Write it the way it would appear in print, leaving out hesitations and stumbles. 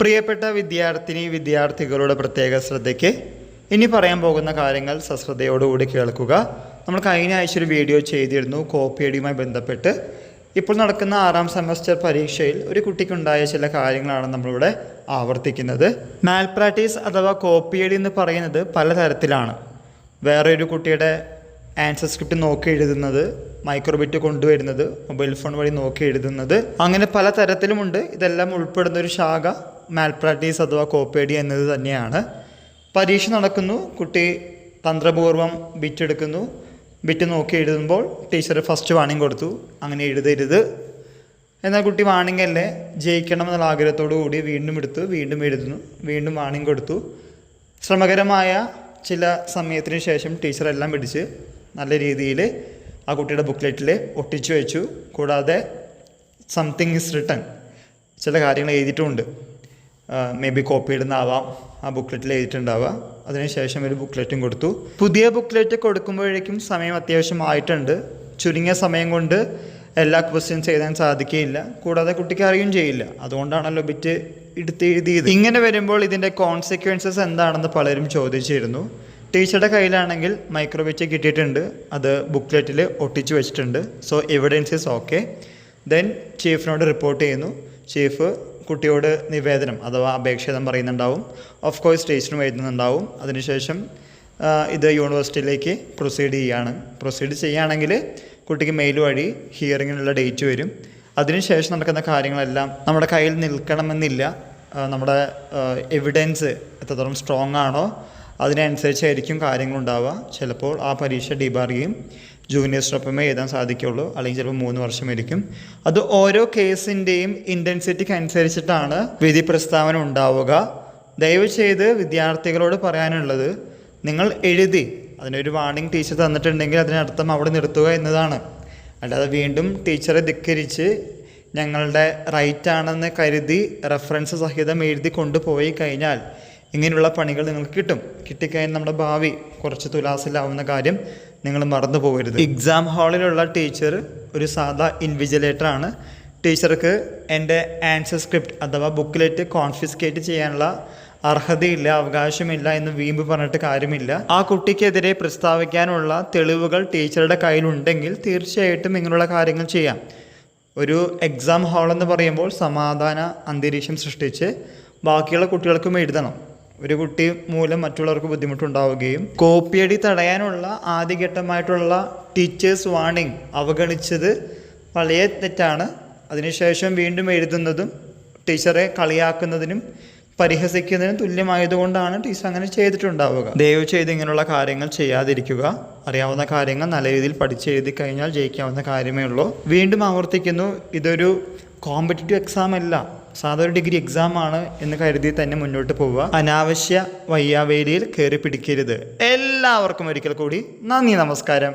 പ്രിയപ്പെട്ട വിദ്യാർത്ഥികളുടെ പ്രത്യേക ശ്രദ്ധയ്ക്ക് ഇനി പറയാൻ പോകുന്ന കാര്യങ്ങൾ സശ്രദ്ധയോടുകൂടി കേൾക്കുക. നമ്മൾ കഴിഞ്ഞ ആഴ്ച ഒരു വീഡിയോ ചെയ്തിരുന്നു കോപ്പിയടിയുമായി ബന്ധപ്പെട്ട്. ഇപ്പോൾ നടക്കുന്ന 6ാം സെമസ്റ്റർ പരീക്ഷയിൽ ഒരു കുട്ടിക്കുണ്ടായ ചില കാര്യങ്ങളാണ് നമ്മളിവിടെ ആവർത്തിക്കുന്നത്. മാൽ പ്രാക്ടീസ് അഥവാ കോപ്പിയടി എന്ന് പറയുന്നത് പലതരത്തിലാണ്. വേറെ ഒരു കുട്ടിയുടെ ആൻസർ സ്ക്രിപ്റ്റ് നോക്കി എഴുതുന്നത്, മൈക്രോബിറ്റ് കൊണ്ടുവരുന്നത്, മൊബൈൽ ഫോൺ വഴി നോക്കി എഴുതുന്നത്, അങ്ങനെ പല തരത്തിലുമുണ്ട്. ഇതെല്ലാം ഉൾപ്പെടുന്ന ഒരു ശാഖ മാൽ പ്രാക്ടീസ് അഥവാ കോപ്പിയടി എന്നത് തന്നെയാണ്. പരീക്ഷ നടക്കുന്നു, കുട്ടി തന്ത്രപൂർവ്വം ബിറ്റ് എടുക്കുന്നു, ബിറ്റ് നോക്കി എഴുതുമ്പോൾ ടീച്ചർ ഫസ്റ്റ് വാണിംഗ് കൊടുത്തു, അങ്ങനെ എഴുതരുത്. എന്നാൽ കുട്ടി വാണിംഗ് അല്ലേ, ജയിക്കണം എന്നുള്ള ആഗ്രഹത്തോടു കൂടി വീണ്ടും എടുത്തു, വീണ്ടും എഴുതുന്നു, വീണ്ടും വാണിംഗ് കൊടുത്തു. ശ്രമകരമായ ചില സമയത്തിന് ശേഷം ടീച്ചർ എല്ലാം പിടിച്ച് നല്ല രീതിയിൽ ആ കുട്ടിയുടെ ബുക്ക്ലെറ്റിൽ ഒട്ടിച്ചു വെച്ചു. കൂടാതെ സംതിങ് ഈസ് റിട്ടൺ, ചില കാര്യങ്ങൾ എഴുതിയിട്ടുമുണ്ട്. മേ ബി കോപ്പി ഇടുന്നാവാം, ആ ബുക്ക്ലെറ്റിൽ എഴുതിയിട്ടുണ്ടാവുക. അതിനുശേഷം ഒരു ബുക്ക്ലെറ്റും കൊടുത്തു. പുതിയ ബുക്ക്ലെറ്റ് കൊടുക്കുമ്പോഴേക്കും സമയം അത്യാവശ്യമായിട്ടുണ്ട്. ചുരുങ്ങിയ സമയം കൊണ്ട് എല്ലാ ക്വസ്റ്റ്യൻസ് എഴുതാൻ സാധിക്കുകയില്ല. കൂടാതെ കുട്ടിക്ക് അറിയുകയും ചെയ്യില്ല. അതുകൊണ്ടാണല്ലോ ബിറ്റ് എഴുതിയത്. ഇങ്ങനെ വരുമ്പോൾ ഇതിൻ്റെ കോൺസിക്വൻസസ് എന്താണെന്ന് പലരും ചോദിച്ചിരുന്നു. ടീച്ചറുടെ കയ്യിലാണെങ്കിൽ മൈക്രോബിറ്റ് കിട്ടിയിട്ടുണ്ട്, അത് ബുക്ക്ലെറ്റിൽ ഒട്ടിച്ചു വെച്ചിട്ടുണ്ട്. So evidence is okay. Then ചീഫിനോട് റിപ്പോർട്ട് ചെയ്യുന്നു. ചീഫ് കുട്ടിയോട് നിവേദനം അഥവാ അപേക്ഷതം പറയുന്നുണ്ടാവും. ഓഫ് കോഴ്സ് ടീച്ചറും എഴുതുന്നുണ്ടാവും. അതിനുശേഷം ഇത് യൂണിവേഴ്സിറ്റിയിലേക്ക് പ്രൊസീഡ് ചെയ്യുകയാണെങ്കിൽ കുട്ടിക്ക് മെയിൽ വഴി ഹിയറിങ്ങിനുള്ള ഡേറ്റ് വരും. അതിനുശേഷം നടക്കുന്ന കാര്യങ്ങളെല്ലാം നമ്മുടെ കയ്യിൽ നിൽക്കണമെന്നില്ല. നമ്മുടെ എവിഡൻസ് എത്രത്തോളം സ്ട്രോങ് ആണോ അതിനനുസരിച്ചായിരിക്കും കാര്യങ്ങളുണ്ടാവുക. ചിലപ്പോൾ ആ പരീക്ഷ ഡിബാർ ചെയ്യും, ജൂനിയേഴ്സിനൊപ്പമേ എഴുതാൻ സാധിക്കുള്ളൂ, അല്ലെങ്കിൽ ചിലപ്പോൾ 3 വർഷമായിരിക്കും. അത് ഓരോ കേസിൻ്റെയും ഇൻറ്റൻസിറ്റിക്ക് അനുസരിച്ചിട്ടാണ് വിധി പ്രസ്താവന ഉണ്ടാവുക. ദയവ് ചെയ്ത് വിദ്യാർത്ഥികളോട് പറയാനുള്ളത്, നിങ്ങൾ എഴുതി അതിനൊരു വാർണിംഗ് ടീച്ചർ തന്നിട്ടുണ്ടെങ്കിൽ അതിനർത്ഥം അവിടെ നിർത്തുക എന്നതാണ്. അല്ലാതെ വീണ്ടും ടീച്ചറെ ധിക്കരിച്ച് ഞങ്ങളുടെ റൈറ്റ് ആണെന്ന് കരുതി റെഫറൻസ് സഹിതം എഴുതി കൊണ്ടുപോയി കഴിഞ്ഞാൽ ഇങ്ങനെയുള്ള പണികൾ നിങ്ങൾക്ക് കിട്ടിക്കഴിഞ്ഞാൽ നമ്മുടെ ഭാവി കുറച്ച് തുലാസിലാവുന്ന കാര്യം നിങ്ങൾ മറന്നു പോകരുത്. എക്സാം ഹാളിലുള്ള ടീച്ചർ ഒരു സാധാ ഇൻവിജിലേറ്ററാണ്. ടീച്ചർക്ക് എൻ്റെ ആൻസർ സ്ക്രിപ്റ്റ് അഥവാ ബുക്ക്ലെറ്റ് കോൺഫിസ്കേറ്റ് ചെയ്യാനുള്ള അർഹതയില്ല, അവകാശമില്ല എന്ന് വീമ്പ് പറഞ്ഞിട്ട് കാര്യമില്ല. ആ കുട്ടിക്കെതിരെ പ്രസ്താവിക്കാനുള്ള തെളിവുകൾ ടീച്ചറുടെ കയ്യിലുണ്ടെങ്കിൽ തീർച്ചയായിട്ടും ഇങ്ങനെയുള്ള കാര്യങ്ങൾ ചെയ്യാം. ഒരു എക്സാം ഹാൾ എന്ന് പറയുമ്പോൾ സമാധാന അന്തരീക്ഷം സൃഷ്ടിച്ച് ബാക്കിയുള്ള കുട്ടികൾക്കും എഴുതണം. ഒരു കുട്ടി മൂലം മറ്റുള്ളവർക്ക് ബുദ്ധിമുട്ടുണ്ടാവുകയും കോപ്പിയടി തടയാനുള്ള ആദ്യഘട്ടമായിട്ടുള്ള ടീച്ചേഴ്സ് വാർണിംഗ് അവഗണിച്ചത് വളരെ തെറ്റാണ്. അതിനുശേഷം വീണ്ടും എഴുതുന്നതും ടീച്ചറെ കളിയാക്കുന്നതിനും പരിഹസിക്കുന്നതിനും തുല്യമായതുകൊണ്ടാണ് ടീച്ചർ അങ്ങനെ ചെയ്തിട്ടുണ്ടാവുക. ദയവ് ചെയ്ത് ഇങ്ങനെയുള്ള കാര്യങ്ങൾ ചെയ്യാതിരിക്കുക. അറിയാവുന്ന കാര്യങ്ങൾ നല്ല രീതിയിൽ പഠിച്ചെഴുതി കഴിഞ്ഞാൽ ജയിക്കാവുന്ന കാര്യമേ ഉള്ളൂ. വീണ്ടും ആവർത്തിക്കുന്നു, ഇതൊരു കോമ്പറ്റിറ്റീവ് എക്സാം അല്ല, സാധാരണ ഡിഗ്രി എക്സാം ആണ് എന്ന് കരുതി തന്നെ മുന്നോട്ട് പോവുക. അനാവശ്യ വയ്യാവേലിയിൽ കയറി പിടിക്കരുത്. എല്ലാവർക്കും ഒരിക്കൽ കൂടി നന്ദി, നമസ്കാരം.